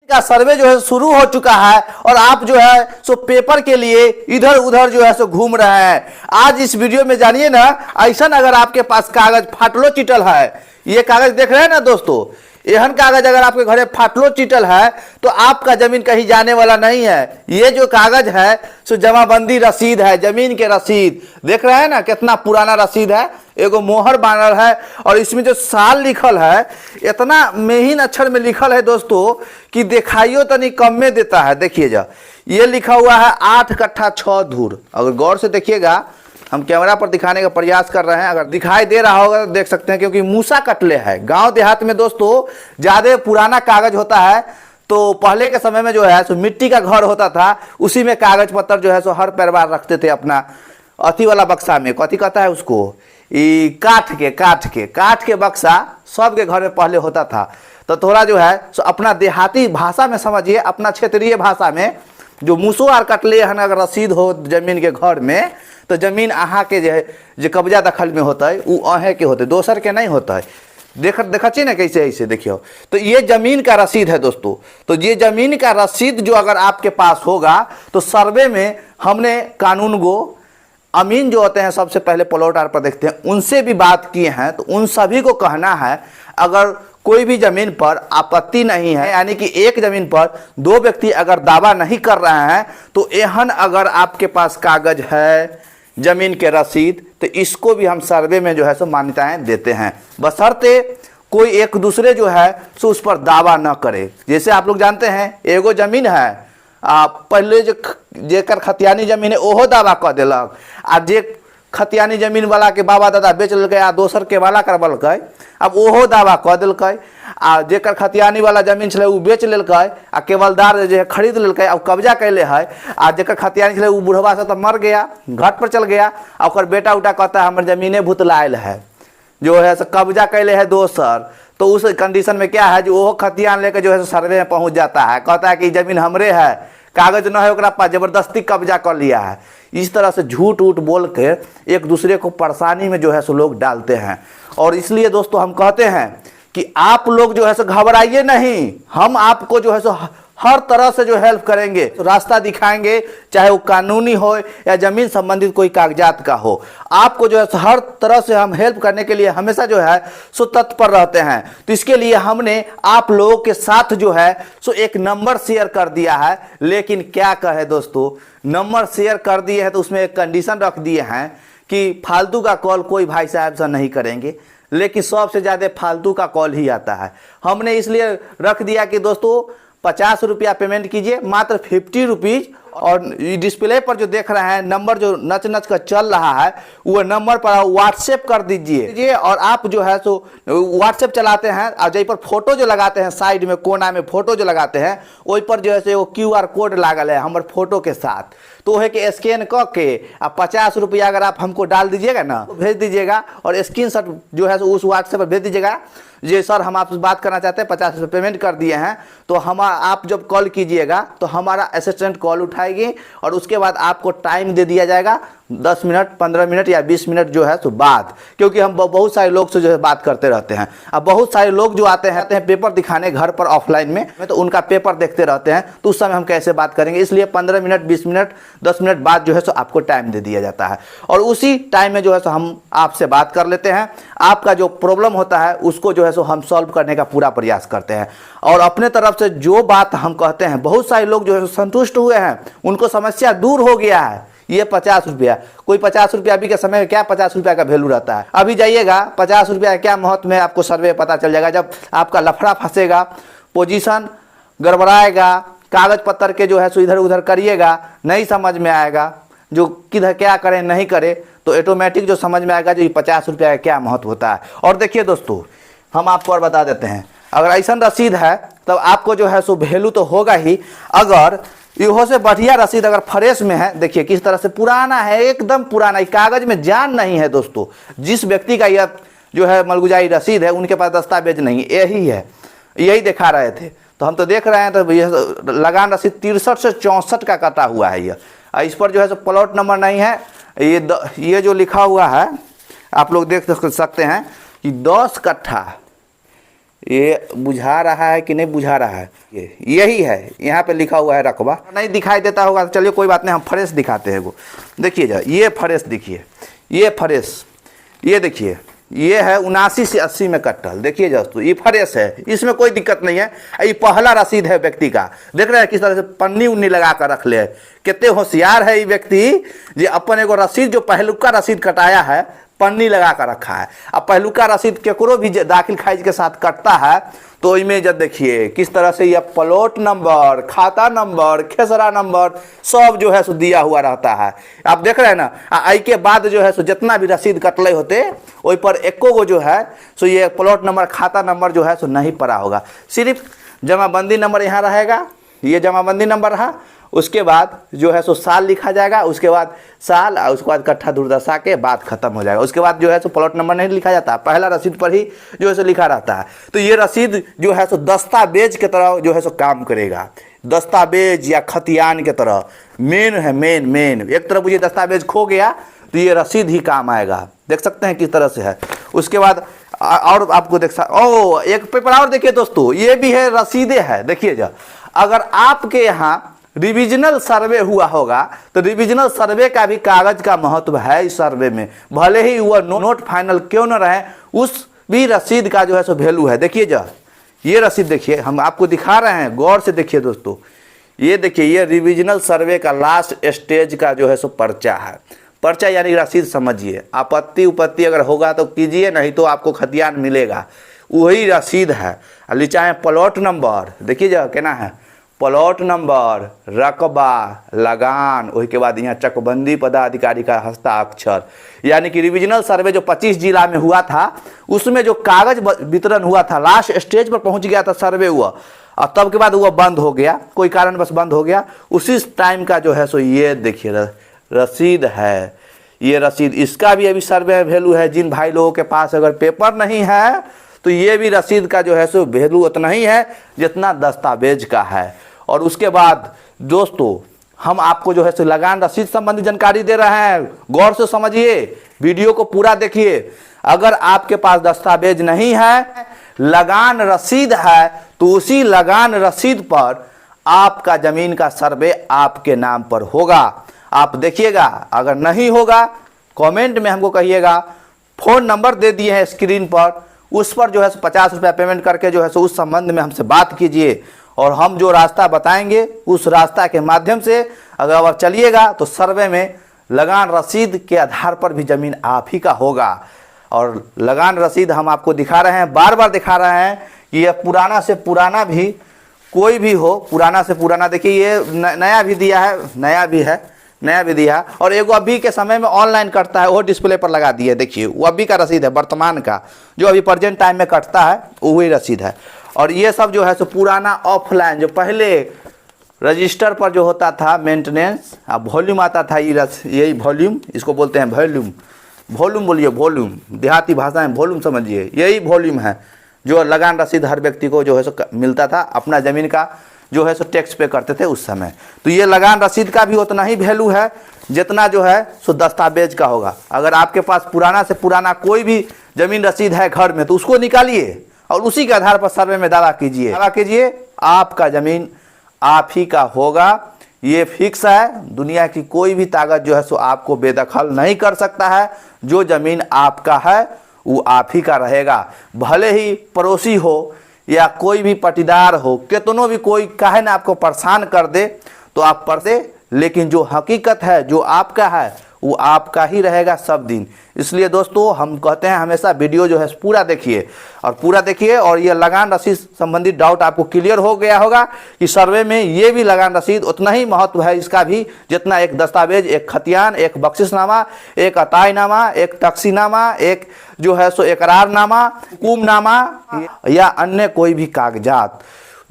का सर्वे जो है शुरू हो चुका है और आप जो है सो पेपर के लिए इधर उधर जो है सो घूम रहे हैं। आज इस वीडियो में जानिए ना, ऐसा अगर आपके पास कागज फाटलो चिटल है, ये कागज देख रहे हैं ना दोस्तों, एहन कागज अगर आपके घरे फाटलो चिटल है तो आपका जमीन कहीं जाने वाला नहीं है। ये जो कागज है सो जमाबंदी रसीद है, जमीन के रसीद देख रहे हैं ना, कितना पुराना रसीद है, एगो मोहर बानर है और इसमें जो साल लिखल है इतना महीन अक्षर में लिखल है दोस्तों कि दिखाइयो तनी कम में देता है। देखिए जा, ये लिखा हुआ है 8 कट्ठा 6 धूर। अगर गौर से देखिएगा, हम कैमरा पर दिखाने का प्रयास कर रहे हैं, अगर दिखाई दे रहा होगा तो देख सकते हैं, क्योंकि मूसा कटले है। गांव देहात में दोस्तों ज्यादा पुराना कागज होता है, तो पहले के समय में जो है सो मिट्टी का घर होता था, उसी में कागज पत्तर जो है सो हर परिवार रखते थे अपना अथी वाला बक्सा में, कथी कहता है उसको, काठ के बक्सा सबके घर में पहले होता था। तो थोड़ा जो है सो अपना देहाती भाषा में समझिए, अपना क्षेत्रीय भाषा में जो मूसो आर कटले हन अगर रसीद हो जमीन के घर में, तो जमीन अहाँ के जो है जो कब्जा दखल में होता है वो अहे के होते, दोसर के नहीं होता है। देखा चाहिए ना कैसे ऐसे देखियो। तो ये जमीन का रसीद है दोस्तों। तो ये जमीन का रसीद जो अगर आपके पास होगा तो सर्वे में हमने कानून गो अमीन जो होते हैं, सबसे पहले प्लॉट आर पर देखते हैं, उनसे भी बात किए हैं। तो उन सभी को कहना है अगर कोई भी जमीन पर आपत्ति नहीं है, यानी कि एक जमीन पर 2 व्यक्ति अगर दावा नहीं कर रहे हैं, तो एहन अगर आपके पास कागज है जमीन के रसीद, तो इसको भी हम सर्वे में जो है सो मान्यताएं देते हैं, बशर्ते कोई एक दूसरे जो है सो उस पर दावा न करे। जैसे आप लोग जानते हैं एगो जमीन है, पहले जो जेकर खतियानी जमीन है ओहो दावा कर दिलक, आ जे खतियानी जमीन वाला के बाबा दादा बेच लेलकै आ दोसर के वाला करबलकै, अब ओहो दावा कऽ देलकै। आ जेकर खतियानी वाला जमीन छलै उ बेच लेलकै आ केवलदार जे खरीद लेलकै, अब कब्जा कैले है। आ जेकर खतियानी छलै उ बुढ़वा से तो मर गया, घाट पर चल गया, आ ओकर बेटा उटा कहता है हमर जमीने भुतलायल है, जो है कब्जा कैले है दोसर। तो उस कंडीशन में क्या है, जो वो खतियान लेकर जो है सर्वे में पहुंच जाता है, कहता है कि जमीन हमरे है, कागज न है ओकरा पास, जबरदस्ती कब्जा कर लिया है। इस तरह से झूठ उठ बोल के एक दूसरे को परेशानी में जो है सो लोग डालते हैं। और इसलिए दोस्तों हम कहते हैं कि आप लोग जो है सो घबराइए नहीं, हम आपको जो है सो हर तरह से जो हेल्प करेंगे, तो रास्ता दिखाएंगे, चाहे वो कानूनी हो या जमीन संबंधित कोई कागजात का हो। आपको जो है हर तरह से हम हेल्प करने के लिए हमेशा जो है सो तत्पर रहते हैं। तो इसके लिए हमने आप लोगों के साथ जो है सो एक नंबर शेयर कर दिया है। लेकिन क्या कहे दोस्तों, नंबर शेयर कर दिए हैं तो उसमें एक कंडीशन रख दिए हैं कि फालतू का कॉल कोई भाई साहब से नहीं करेंगे, लेकिन सबसे ज़्यादा फालतू का कॉल ही आता है। हमने इसलिए रख दिया कि दोस्तों 50 रुपया पेमेंट कीजिए, मात्र 50 रुपीज़, और डिस्प्ले पर जो देख रहे हैं नंबर जो नच नच कर चल रहा है वो नंबर पर व्हाट्सएप कर दीजिए। और आप जो है सो व्हाट्सएप चलाते हैं और जहीं पर फोटो जो लगाते हैं, साइड में कोना में फोटो जो लगाते हैं, वही पर जो है सो QR कोड लागल है हमारे फोटो के साथ, तो है कि स्कैन करके आप 50 रुपया अगर आप हमको डाल दीजिएगा ना, तो भेज दीजिएगा और स्क्रीनशॉट जो है उस व्हाट्सएप पर भेज दीजिएगा, जी सर हम आपसे बात करना चाहते हैं, 50 रुपये पेमेंट कर दिए हैं। तो हम आप जब कॉल कीजिएगा तो हमारा असिस्टेंट कॉल उठाएगी और उसके बाद आपको टाइम दे दिया जाएगा 10 मिनट 15 मिनट या 20 मिनट जो है सो बात, क्योंकि हम बहुत सारे लोग से जो है बात करते रहते हैं। अब बहुत सारे लोग जो आते हैं पेपर दिखाने घर पर ऑफलाइन में, तो उनका पेपर देखते रहते हैं, तो उस समय हम कैसे बात करेंगे, इसलिए 15 मिनट 20 मिनट 10 मिनट बाद जो है सो आपको टाइम दे दिया जाता है और उसी टाइम में जो है सो हम आपसे बात कर लेते हैं। आपका जो प्रॉब्लम होता है उसको जो है सो हम सॉल्व करने का पूरा प्रयास करते हैं और अपने तरफ से जो बात हम कहते हैं, बहुत सारे लोग जो है संतुष्ट हुए हैं, उनको समस्या दूर हो गया है। ये 50 रुपया, कोई 50 रुपया अभी के समय में क्या 50 रुपया का वैल्यू रहता है, अभी जाइएगा 50 रुपया क्या महत्व में आपको सर्वे पता चल जाएगा। जब आपका लफड़ा फंसेगा, पोजीशन गड़बड़ाएगा, कागज पत्तर के जो है सो इधर उधर करिएगा, नहीं समझ में आएगा, जो किधर क्या करें नहीं करे, तो ऑटोमेटिक जो समझ में आएगा जो 50 रुपया का क्या महत्व होता है। और देखिए दोस्तों, हम आपको और बता देते हैं, अगर ऐसा रसीद है तब आपको जो है सो वैल्यू तो होगा ही। अगर इहो से बढ़िया रसीद अगर फ्रेश में है, देखिए किस तरह से पुराना है, एकदम पुराना, कागज में जान नहीं है दोस्तों। जिस व्यक्ति का यह जो है मलगुजाई रसीद है उनके पास दस्तावेज नहीं, यही है, यही दिखा रहे थे। तो हम तो देख रहे हैं, तो यह लगान रसीद 63 से 64 का कटा हुआ है। यह इस पर जो है सो प्लॉट नंबर नहीं है। ये जो लिखा हुआ है आप लोग देख सकते हैं कि 10 कट्ठा ये बुझा रहा है कि नहीं बुझा रहा है, ये यही है, यहाँ पे लिखा हुआ है रकबा। नहीं दिखाई देता होगा तो चलिए कोई बात नहीं, हम फ्रेश दिखाते हैं वो। देखिए जा, ये फ्रेश देखिए, ये फ्रेश, ये देखिए, ये है 79 से 80 में कट्टल। देखिए दोस्तों ये फ्रेश है, इसमें कोई दिक्कत नहीं है। ये पहला रसीद है व्यक्ति का, देख रहे हैं किस तरह से पन्नी उन्नी लगा कर रख ले। कितने होशियार है ये व्यक्ति, ये अपन एगो रसीद जो पहलुका रसीद कटाया है पन्नी लगा कर रखा है। अब पहलुका रसीद केकरो भी दाखिल खारिज के साथ कटता है तो इमेज देखिए किस तरह से यह प्लॉट नंबर, खाता नंबर, खेसरा नंबर सब जो है सो दिया हुआ रहता है। आप देख रहे हैं ना, आई के बाद जो है सो जितना भी रसीद कटले होते वही पर एको गो जो है सो ये प्लॉट नंबर, खाता नंबर जो है सो नहीं पड़ा होगा। सिर्फ जमाबंदी नंबर यहाँ रहेगा, ये जमाबंदी नंबर रहा, उसके बाद जो है सो साल लिखा जाएगा, उसके बाद साल और उसके बाद कट्ठा दुर्दशा के बाद खत्म हो जाएगा। उसके बाद जो है सो प्लॉट नंबर नहीं लिखा जाता, पहला रसीद पर ही जो है सो लिखा रहता है। तो ये रसीद जो है सो दस्तावेज के तरह जो है सो काम करेगा, दस्तावेज या खतियान के तरह। मेन है, मेन एक तरफ मुझे दस्तावेज खो गया तो ये रसीद ही काम आएगा। देख सकते हैं किस तरह से है। उसके बाद और आपको ओ एक पेपर और देखिए दोस्तों, ये भी है, रसीदें है। देखिए जा, अगर आपके यहाँ रिविजनल सर्वे हुआ होगा तो रिविजनल सर्वे का भी कागज का महत्व है इस सर्वे में, भले ही वह नोट फाइनल क्यों न रहे, उस भी रसीद का जो है सो वैल्यू है। देखिए जा, ये रसीद देखिए, हम आपको दिखा रहे हैं, गौर से देखिए दोस्तों। ये देखिए, ये रिविजनल सर्वे का लास्ट स्टेज का जो है सो पर्चा है। पर्चा यानी रसीद समझिए, आपत्ति उपत्ति अगर होगा तो कीजिए, नहीं तो आपको खतियान मिलेगा, वही रसीद है। अली चाहे प्लॉट नंबर, देखिए जा केना है, प्लॉट नंबर, रकबा, लगान, उसके बाद यहाँ चकबंदी पदाधिकारी का हस्ताक्षर। यानी कि रिविजनल सर्वे जो 25 जिला में हुआ था उसमें जो कागज वितरण हुआ था, लास्ट स्टेज पर पहुंच गया था सर्वे हुआ, और तब के बाद वो बंद हो गया, कोई कारण बस बंद हो गया। उसी टाइम का जो है सो ये देखिए रसीद है, ये रसीद, इसका भी अभी सर्वे वैल्यू है। जिन भाई लोगों के पास अगर पेपर नहीं है तो ये भी रसीद का जो है सो वैल्यू उतना ही है जितना दस्तावेज का है। और उसके बाद दोस्तों हम आपको जो है सो लगान रसीद संबंधी जानकारी दे रहे हैं, गौर से समझिए, वीडियो को पूरा देखिए। अगर आपके पास दस्तावेज नहीं है, लगान रसीद है, तो उसी लगान रसीद पर आपका जमीन का सर्वे आपके नाम पर होगा। आप देखिएगा, अगर नहीं होगा कमेंट में हमको कहिएगा। फ़ोन नंबर दे दिए हैं स्क्रीन पर, उस पर जो है 50 रुपया पेमेंट करके जो है सो उस संबंध में हमसे बात कीजिए, और हम जो रास्ता बताएंगे उस रास्ता के माध्यम से अगर आप चलिएगा तो सर्वे में लगान रसीद के आधार पर भी ज़मीन आप ही का होगा। और लगान रसीद हम आपको दिखा रहे हैं, बार बार दिखा रहे हैं कि यह पुराना से पुराना भी कोई भी हो, पुराना से पुराना। देखिए ये नया भी दिया है, नया भी दिया, और एगो अभी के समय में ऑनलाइन कटता है, वो डिस्प्ले पर लगा दिए। देखिए वो अभी का रसीद है, वर्तमान का जो अभी प्रेजेंट टाइम में कटता है वही रसीद है। और ये सब जो है सो पुराना ऑफलाइन, जो पहले रजिस्टर पर जो होता था मेंटेनेंस, अब वॉल्यूम आता था, यही वॉल्यूम, इसको बोलते हैं वॉल्यूम बोलिए, वॉल्यूम देहाती भाषा में वॉल्यूम समझिए, यही वॉल्यूम है जो लगान रसीद हर व्यक्ति को जो है सो मिलता था, अपना ज़मीन का जो है सो टैक्स पे करते थे उस समय। तो ये लगान रसीद का भी उतना ही वैल्यू है जितना जो है सो दस्तावेज का होगा। अगर आपके पास पुराना से पुराना कोई भी ज़मीन रसीद है घर में तो उसको निकालिए और उसी के आधार पर सर्वे में दावा कीजिए, आपका ज़मीन आप ही का होगा। ये फिक्स है, दुनिया की कोई भी ताकत जो है सो आपको बेदखल नहीं कर सकता है। जो ज़मीन आपका है वो आप ही का रहेगा, भले ही पड़ोसी हो या कोई भी पटीदार हो, कितनों भी कोई काहे ना आपको परेशान कर दे तो आप पढ़ते, लेकिन जो हकीकत है जो आपका है वो आपका ही रहेगा सब दिन। इसलिए दोस्तों हम कहते हैं हमेशा वीडियो जो है पूरा देखिए, और ये लगान रसीद संबंधी डाउट आपको क्लियर हो गया होगा कि सर्वे में ये भी लगान रसीद उतना ही महत्व है इसका भी जितना एक दस्तावेज, एक खतियान, एक बख्शिशनामा, एक अताईनामा, एक टक्सीनामा, एक जो है सो एकरारनामा, हुकुमनामा या अन्य कोई भी कागजात,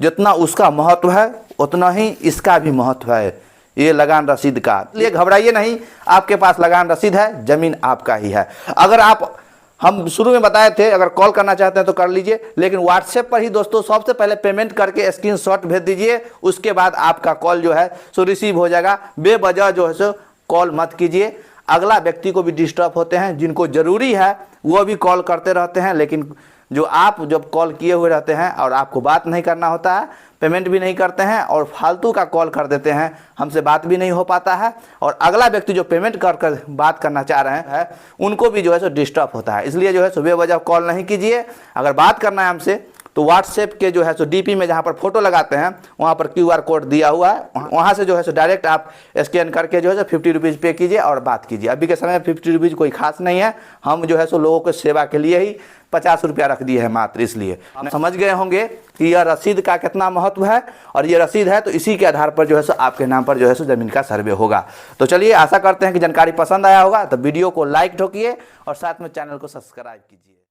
जितना उसका महत्व है उतना ही इसका भी महत्व है ये लगान रसीद का। इसलिए घबराइए नहीं, आपके पास लगान रसीद है, जमीन आपका ही है। अगर आप, हम शुरू में बताए थे, अगर कॉल करना चाहते हैं तो कर लीजिए, लेकिन व्हाट्सएप पर ही दोस्तों सबसे पहले पेमेंट करके स्क्रीनशॉट भेज दीजिए, उसके बाद आपका कॉल जो है सो रिसीव हो जाएगा। बेवजह जो है सो कॉल मत कीजिए, अगला व्यक्ति को भी डिस्टर्ब होते हैं, जिनको ज़रूरी है वो भी कॉल करते रहते हैं, लेकिन जो आप जब कॉल किए हुए रहते हैं और आपको बात नहीं करना होता है, पेमेंट भी नहीं करते हैं और फालतू का कॉल कर देते हैं, हमसे बात भी नहीं हो पाता है और अगला व्यक्ति जो पेमेंट कर बात करना चाह रहे हैं उनको भी जो है सो डिस्टर्ब होता है। इसलिए जो है सो बेवजह कॉल नहीं कीजिए। अगर बात करना है हमसे तो व्हाट्सएप के जो है सो डीपी में जहाँ पर फोटो लगाते हैं वहाँ पर QR कोड दिया हुआ है, वहाँ से जो है सो डायरेक्ट आप स्कैन करके जो है सो 50 रुपीज़ पे कीजिए और बात कीजिए। अभी के समय में 50 रुपीज़ कोई खास नहीं है, हम जो है सो लोगों को सेवा के लिए ही 50 रुपया रख दिए हैं मात्र। इसलिए आप समझ गए होंगे कि यह रसीद का कितना महत्व है और ये रसीद है तो इसी के आधार पर जो है सो आपके नाम पर जो है सो ज़मीन का सर्वे होगा। तो चलिए, आशा करते हैं कि जानकारी पसंद आया होगा, तो वीडियो को लाइक ठोकिए और साथ में चैनल को सब्सक्राइब कीजिए।